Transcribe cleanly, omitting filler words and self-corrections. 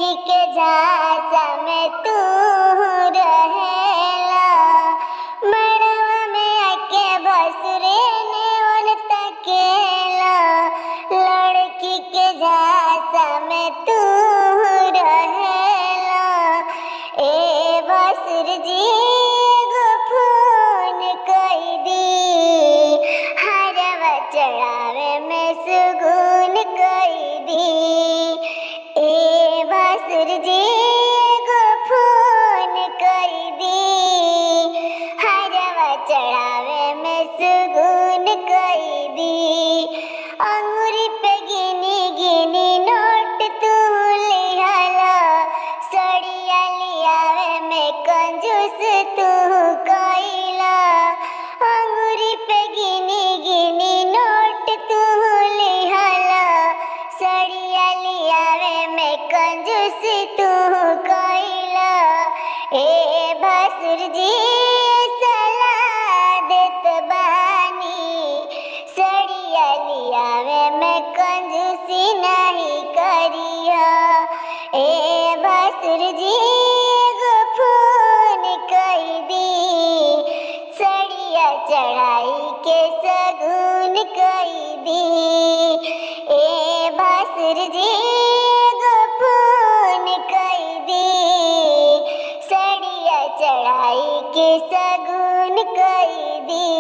लड़की के झांसा में तू रहेला। मड़वा में आके भसुरे ने ओन तकेला। लड़की के झांसा में तू रहेला। ए भसुर जी एगो फोन कई दी, हरवा चढ़ावे में सुगुन कई दी। ए भसुर जी एगो फोन कई दी, हरवा चढ़ावे में सुगुन कई दी। अंगूरी पे गिनी गिनी नोट तू लिहला, सड़िया लियावे में कंजूस तू कइला। अंगूरी पे गिनी गिनी नोट तू लिहला, सड़िया लियावे में कंजूस तू कइला। ए भसुर जी सलाह देत बानी, सड़िया लियावे में कंजूसी नहीं करिया। ए भसुर जी एगो फोन कई दी, सड़िया चढ़ाई के सगुन कई दी। ए भसुर जी एगो फोन कई दी, सड़िया चढ़ाई के सगुन कई दी।